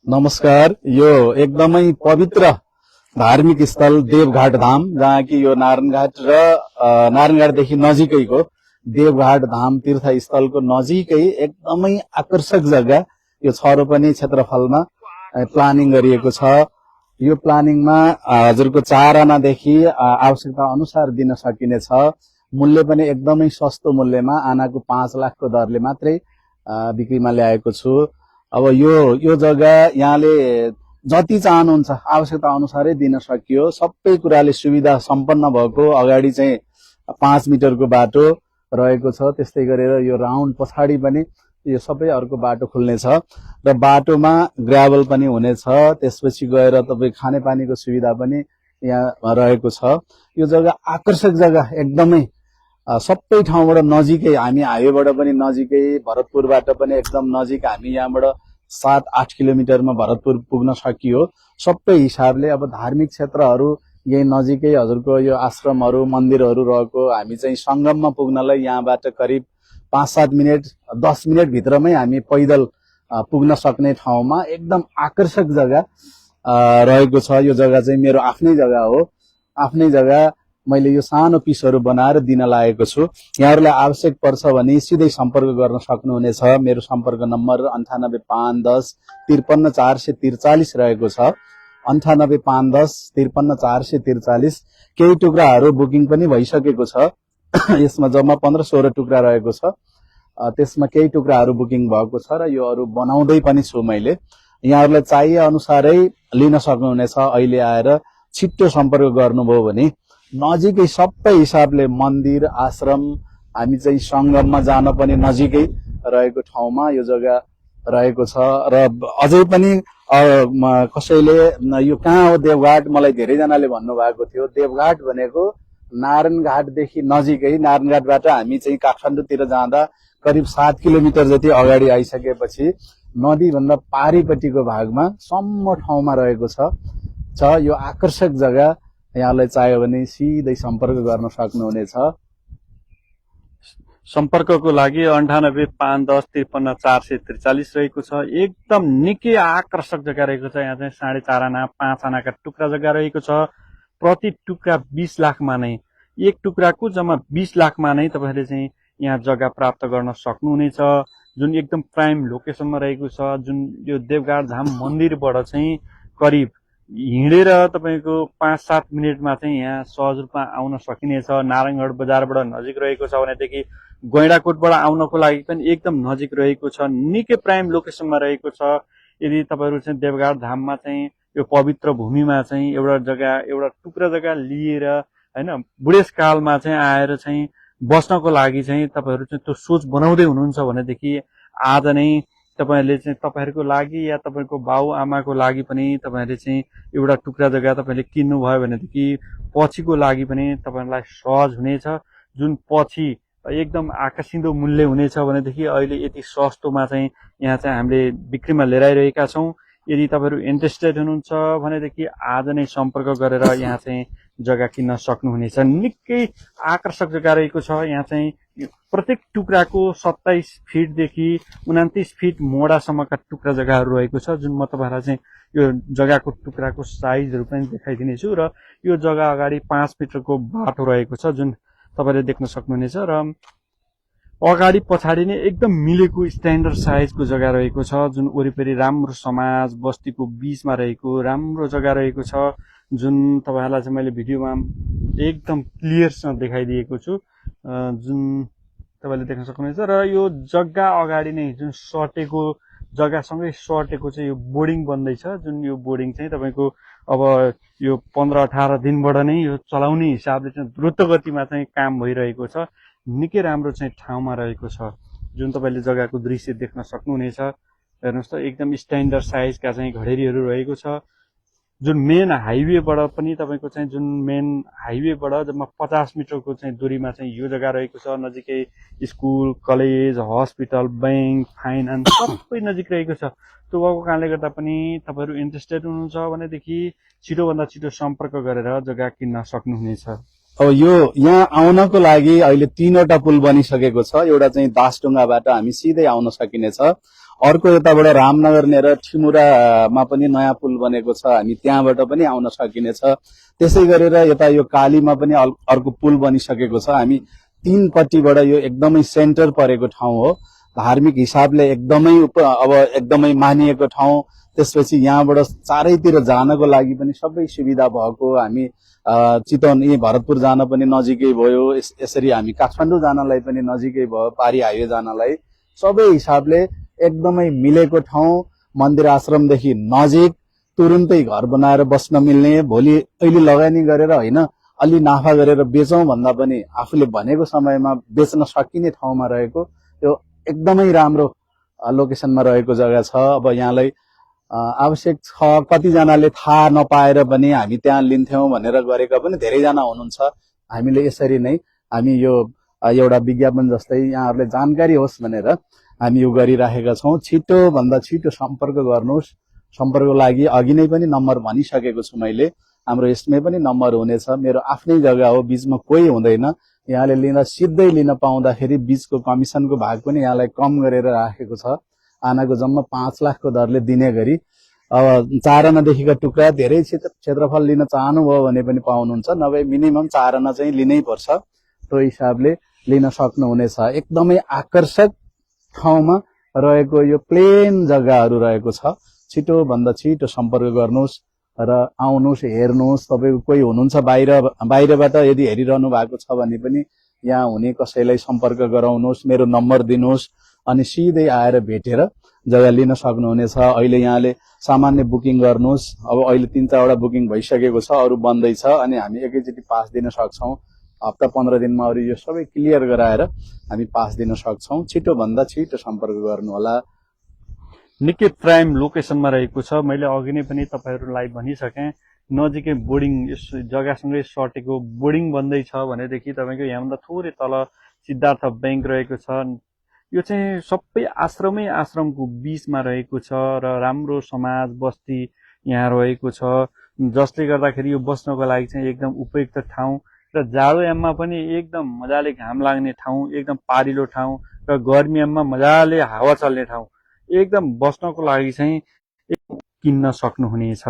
नमस्कार। यो एकदमै पवित्र धार्मिक स्थल देवघाट धाम, जहाँ कि यो नारायणघाट र नारायणघाटदेखि नजिकैको देवघाट धाम तीर्थस्थलको नजिकै एकदमै आकर्षक जग्गा यो छरोपनी क्षेत्रफलमा प्लानिङ गरिएको छ। यो प्लानिङमा हजुरको 4 आनादेखि आवश्यकता अनुसार दिन सकिनेछ। मूल्य पनि एकदमै सस्तो मूल्यमा आनाको 5 लाखको दरले मात्रै बिक्रीमा ल्याएको छु। अब यो जग्गा यहाँले जति चाहनुहुन्छ आवश्यकता अनुसारै दिन सकियो। सबै कुराले सुविधा सम्पन्न भएको अगाडि चाहिँ 5 मिटरको बाटो रहेको छ। त्यस्तै गरेर यो राउन्ड पछाडि पनि यो सबै अर्को बाटो खुल्नेछ र बाटोमा ग्राभल पनि हुनेछ। त्यसपछि गएर तपाईँ खानेपानीको सुविधा पनि यहाँ रहेको छ। यो जग्गा आकर्षक जग्गा एकदमै सबै ठाउँबाट नजिकै, हामी हाइवेबाट पनि नजिकै, भरतपुरबाट पनि एकदम नजिक। हामी यहाँबाट 7-8 किलोमिटरमा भरतपुर पुग्न सकियो। सबै हिसाबले अब धार्मिक क्षेत्रहरू यही नजिकै हजुरको यो आश्रमहरू मन्दिरहरू रहेको, हामी चाहिँ संगममा पुग्नलाई यहाँबाट करिब 5-7 मिनट 10 मिनट भित्रमै हामी पैदल पुग्न सक्ने ठाउँमा एकदम आकर्षक जग्गा रहेको छ। यो जग्गा चाहिँ मेरो आफ्नै जग्गा हो। आफ्नै जग्गा मैले यो सानो पिसहरू बनाएर दिन लागेको छु। यहाँहरूलाई आवश्यक पर्छ भने सिधै सम्पर्क गर्न सक्नुहुनेछ। मेरो सम्पर्क नम्बर 985110 53443 रहेको छ। 985110 53443। केही टुक्राहरू बुकिङ पनि भइसकेको छ। यसमा जम्मा 15-16 टुक्रा रहेको छ। त्यसमा केही टुक्राहरू बुकिङ भएको छ र यो अरू बनाउँदै पनि छु मैले। यहाँहरूलाई चाहिए अनुसारै लिन सक्नुहुनेछ। अहिले आएर छिट्टो सम्पर्क गर्नुभयो भने नजिकै सबै हिसाबले मन्दिर आश्रम, हामी चाहिँ संगममा जान पनि नजिकै रहेको ठाउँमा यो जग्गा रहेको छ। र अझै पनि कसैले यो कहाँ हो देवघाट, मलाई धेरैजनाले भन्नुभएको थियो। देवघाट भनेको नारायणघाटदेखि नजिकै, नारायणघाटबाट हामी चाहिँ काठमाडौँतिर जाँदा करिब 7 किलोमिटर जति अगाडि आइसकेपछि नदीभन्दा पारिपट्टिको भागमा सम्म ठाउँमा रहेको छ। यो आकर्षक जग्गा यहाँलाई चाहियो भने सिधै सम्पर्क गर्न सक्नुहुनेछ। सम्पर्कको लागि 985110 53443 रहेको छ। एकदम निकै आकर्षक जग्गा रहेको छ। यहाँ चाहिँ 4.5 आना 5 आनाका टुक्रा जग्गा रहेको छ। प्रति टुक्रा 20 लाखमा नै, एक टुक्राको जम्मा 20 लाखमा नै तपाईहरुले चाहिँ यहाँ जग्गा प्राप्त गर्न सक्नुहुनेछ। जुन एकदम प्राइम लोकेसनमा रहेको छ। जुन यो देवघाट धाम मन्दिरबाट चाहिँ करिब हिँडेर तपाईको 5-7 मिनेटमा चाहिँ यहाँ सहज रूपमा आउन सकिनेछ। नारायणगढ बजारबाट नजिक रहेको छ भनेदेखि गैंडाकोटबाट आउनको लागि पनि एकदम नजिक रहेको छ। निकै प्राइम लोकेसनमा रहेको छ। यदि तपाईहरु चाहिँ देवघाट धाममा चाहिँ यो पवित्र भूमिमा चाहिँ एउटा जग्गा, एउटा टुक्रा जग्गा लिएर हैन बुढेसकालमा चाहिँ आएर चाहिँ बस्नको लागि चाहिँ तपाईहरु चाहिँ त्यो सोच बनाउँदै हुनुहुन्छ भनेदेखि आज नै तपाईहरुले चाहिँ तपाईहरुको लागि या तपाईको बाउ आमाको लागि पनि तपाईहरुले चाहिँ एउटा टुक्रा जग्गा तपाईले किन्नु भयो भनेदेखि पछिको लागि पनि तपाईहरुलाई सहज हुनेछ। जुन पछि एकदम आकर्षिदो मूल्य हुनेछ भनेदेखि अहिले यति सस्तोमा चाहिँ यहाँ चाहिँ हामीले बिक्रीमा लिएर आइरहेका छौं। यदि तपाईहरु इन्ट्रेस्टेड हुनुहुन्छ भनेदेखि आज नै सम्पर्क गरेर यहाँ चाहिँ जग्गा किन्न सक्नुहुनेछ। निकै आकर्षक जग्गा रहेको छ। यहाँ चाहिँ प्रत्येक टुक्राको 27 फिटदेखि 29 फिट मोडासम्मका टुक्रा जग्गाहरू रहेको छ। जुन म तपाईहरुलाई चाहिँ यो जग्गाको टुक्राको साइजहरू पनि देखाइदिनेछु र यो जग्गा अगाडि 5 मिटरको बाटो रहेको छ जुन तपाईले देख्न सक्नुहुनेछ र अगाडि पछाडि नै एकदम मिलेको स्ट्यान्डर्ड साइजको जग्गा रहेको छ। जुन वरिपरि राम्रो समाज बस्तीको बीचमा रहेको राम्रो जग्गा रहेको छ। जुन तपाईहरुलाई चाहिँ मैले भिडियोमा एकदम क्लियरसँग देखाइदिएको छु। जुन तपाईले देख्न सक्नुहुनेछ र यो जग्गा अगाडि नै जुन सटेको जग्गासँगै सटेको चाहिँ यो बोर्डिङ बन्दैछ। जुन यो बोर्डिङ चाहिँ तपाईको अब यो 15-18 दिनबाट नै यो चलाउने हिसाबले चाहिँ द्रुत गतिमा चाहिँ काम भइरहेको छ। निकै राम्रो चाहिँ ठाउँमा रहेको छ। जुन तपाईले जग्गाको दृश्य देख्न सक्नुहुनेछ। हेर्नुस् त एकदम स्ट्यान्डर्ड साइजका चाहिँ घडेरीहरू रहेको छ। जुन मेन हाइवेबाट पनि तपाईको चाहिँ जुन मेन हाइवेबाट जम्मा 50 मिटरको चाहिँ दूरीमा चाहिँ यो जग्गा रहेको छ। नजिकै school, college, hospital, bank, finance सबै नजिक रहेको छ। त्यो भएको कारणले गर्दा पनि तपाईहरु इन्ट्रेस्टेड हुनुहुन्छ भनेदेखि छिटोभन्दा छिटो सम्पर्क गरेर जग्गा किन्न सक्नुहुनेछ। अब यो यहाँ आउनको लागि अहिले 3वटा पुल बनिसकेको छ। एउटा चाहिँ दासढुङ्गाबाट हामी सिधै आउन सकिनेछ। अर्को यताबाट रामनगर लिएर ठिमुरामा पनि नयाँ पुल बनेको छ, हामी त्यहाँबाट पनि आउन सकिनेछ। त्यसै गरेर यता यो कालीमा पनि अर्को पुल बनिसकेको छ। हामी तीनपट्टिबाट यो एकदमै सेन्टर परेको ठाउँ हो, धार्मिक हिसाबले एकदमै मानिएको ठाउँ। त्यसपछि यहाँबाट चारैतिर जानको लागि पनि सबै सुविधा भएको, हामी चितवन भरतपुर जान पनि नजिकै भयो, यसरी हामी काठमाडौँ जानलाई पनि नजिकै भयो, पारी हाइवे जानलाई सबै हिसाबले एकदमै मिलेको ठाउँ। मन्दिर आश्रमदेखि नजिक, तुरुन्तै घर बनाएर बस्न मिल्ने, भोलि अहिले लगानी गरेर होइन अलि नाफा गरेर बेचौं भन्दा पनि आफूले भनेको समयमा बेच्न सकिने ठाउँमा रहेको यो एकदमै राम्रो लोकेसनमा रहेको जग्गा छ। अब यहाँलाई आवश्यक छ, कतिजनाले थाहा नपाएर पनि हामी त्यहाँ लिन्थ्यौं भनेर गरेका पनि धेरैजना हुनुहुन्छ। हामीले यसरी नै हामी यो एउटा विज्ञापन जस्तै यहाँहरूले जानकारी होस् भनेर हामी यो गरिराखेका छौं। छिटो भन्दा छिटो सम्पर्क गर्नुहोस्। सम्पर्कको लागि अघि नै पनि नम्बर भनिसकेको छु मैले, हाम्रो यसमै पनि नम्बर हुनेछ। मेरो आफ्नै जग्गा हो, बीचमा कोही हुँदैन। यहाँले सिधै लिन पाउँदाखेरि बीचको कमिसनको भाग पनि यहाँलाई कम गरेर राखेको छ। आनाको जम्मा 5 लाखको दरले दिने गरी। अब 4 आनादेखिका टुक्रा धेरै क्षेत्रफल लिन चाहनुभयो भने पनि पाउनुहुन्छ, नभए मिनिमम 4 आना चाहिँ लिनै पर्छ। त्यो हिसाबले लिन सक्नुहुनेछ। एकदमै आकर्षक ठाउँमा रहेको यो प्लेन जग्गाहरू रहेको छ। छिटो भन्दा छिटो सम्पर्क गर्नुहोस् र आउनुहोस्, हेर्नुहोस्। तपाईको कोही हुनुहुन्छ बाहिरबाट यदि हेरिरहनु भएको छ भने पनि यहाँ हुने कसैलाई सम्पर्क गराउनुहोस्, मेरो नम्बर दिनुहोस्, अनि सिधै आएर भेटेर जग्गा लिन सक्नुहुनेछ। अहिले यहाँले सामान्य बुकिङ गर्नुहोस्। अब अहिले 3-4 वटा बुकिङ भइसकेको छ, अरू बन्दैछ, अनि हामी एकैचोटि पास दिन सक्छौं। हप्ता 15 दिनमा अरू यो सबै क्लियर गराएर हामी पास दिन सक्छौं। छिटो भन्दा छिटो सम्पर्क गर्नु होला। निकै प्राइम लोकेसनमा रहेको छ। मैले अघि नै पनि तपाईहरुलाई भनिसकेँ, नजिकै बोर्डिङ, यस जग्गासँगै सटेको बोर्डिङ बन्दैछ भनेदेखि तपाईको यहाँभन्दा थोरै तल सिद्धार्थ बैंक रहेको छ। यो चाहिँ सबै आश्रमको बीचमा रहेको छ र राम्रो समाज बस्ती यहाँ रहेको छ, जसले गर्दाखेरि यो बस्नको लागि चाहिँ एकदम उपयुक्त ठाउँ र जाडोयाममा पनि एकदम मजाले घाम लाग्ने ठाउँ, एकदम पारिलो ठाउँ र गर्मीयाममा मजाले हावा चल्ने ठाउँ, एकदम बस्नको लागि चाहिँ किन्न सक्नुहुनेछ।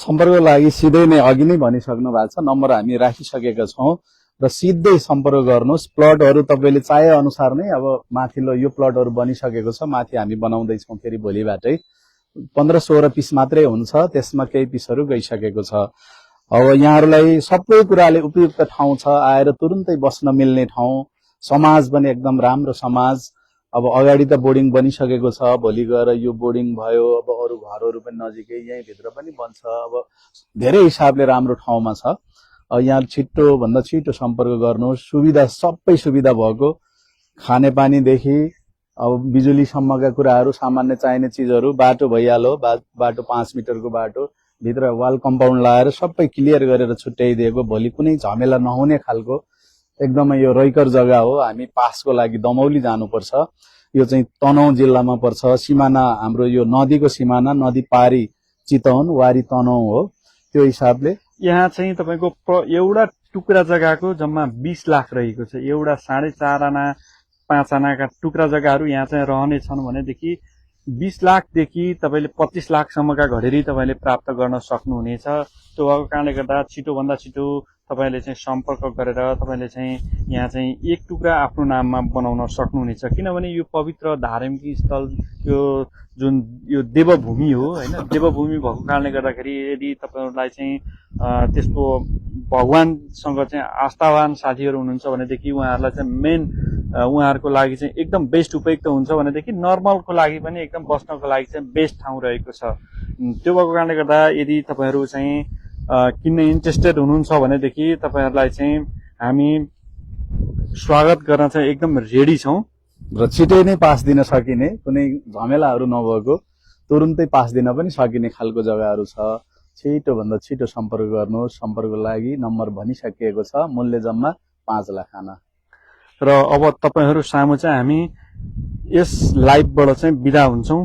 सम्पर्कको लागि सिधै नै अघि नै भनिसक्नु भएको छ, नम्बर हामी राखिसकेका छौं र सिधै सम्पर्क गर्नुहोस्। प्लटहरू तपाईले चाहे अनुसार नै, अब माथिल्लो यो प्लटहरू बनिसकेको छ, माथि हामी बनाउँदैछौँ फेरि भोलिबाटै। 15-16 पिस मात्रै हुन्छ, त्यसमा केही पिसहरू गइसकेको छ। अब यहाँहरूलाई सबै कुराले उपयुक्त ठाउँ छ, आएर तुरुन्तै बस्न मिल्ने ठाउँ, समाज पनि एकदम राम्रो समाज। अब अगाडि त बोर्डिङ बनिसकेको छ, भोलि गएर यो बोर्डिङ भयो, अब अरू घरहरू पनि नजिकै यही भित्र पनि बन्छ। अब धेरै हिसाबले राम्रो ठाउँमा छ। यहाँ छिटो भन्दा छिटो सम्पर्क गर्नुहोस्। सुविधा सबै सुविधा भएको, खानेपानीदेखि अब बिजुलीसम्मका कुराहरू, सामान्य चाहिने चिजहरू, बाटो भइहाल्यो, बाटो 5 मिटरको बाटो, भित्र वाल कम्पाउन्ड लगाएर सबै क्लियर गरेर छुट्याइदिएको, भोलि कुनै झमेला नहुने खालको एकदमै यो रैकर जग्गा हो। हामी पासको लागि दमौली जानुपर्छ। यो चाहिँ तनहुँ जिल्लामा पर्छ, सिमाना हाम्रो यो नदीको सिमाना, नदी पारी चितवन, वारी तनहुँ हो। त्यो हिसाबले यहाँ चाहिँ तपाईको एउटा टुक्रा जग्गाको जम्मा 20 लाख रहेको छ। एउटा 4.5 आना 5 आनाका टुक्रा जग्गाहरू यहाँ चाहिँ रहने छन् भनेदेखि 20 लाखदेखि तपाईले 25 लाखसम्मका घडेरी तपाईले प्राप्त गर्न सक्नुहुनेछ। त्यो भएको कारणले गर्दा छिटोभन्दा छिटो तपाईले चाहिँ सम्पर्क गरेर तपाईले चाहिँ यहाँ चाहिँ एक टुक्रा आफ्नो नाममा बनाउन सक्नुहुनेछ। किनभने यो पवित्र धार्मिक स्थल, यो जुन यो देवभूमि हो हैन, देवभूमि भएको कारणले गर्दाखेरि यदि तपाईहरुलाई चाहिँ त्यस्तो भगवानसँग चाहिँ आस्थावान साथीहरू हुनुहुन्छ भनेदेखि उहाँहरूलाई चाहिँ मेन उहाँहरूको लागि चाहिँ एकदम बेस्ट उपयुक्त हुन्छ भनेदेखि नर्मलको लागि पनि एकदम बस्नको लागि चाहिँ बेस्ट ठाउँ रहेको छ। त्यो भएको कारणले गर्दा यदि तपाईहरु चाहिँ किन्न इन्ट्रेस्टेड हुनुहुन्छ भनेदेखि तपाईहरुलाई चाहिँ हामी स्वागत गर्न चाहिँ एकदम रेडी छौं र छिटै नै पास दिन सकिने, कुनै झमेलाहरू नभएको, तुरुन्तै पास दिन पनि सकिने खालको जग्गाहरू छ। छिटो भन्दा छिटो सम्पर्क गर्नुहोस्। सम्पर्कको लागि नम्बर भनिसकिएको छ। मूल्य जम्मा 5 लाख आना। र अब तपाईहरु सामु चाहिँ हामी यस लाइभबाट चाहिँ बिदा हुन्छौं।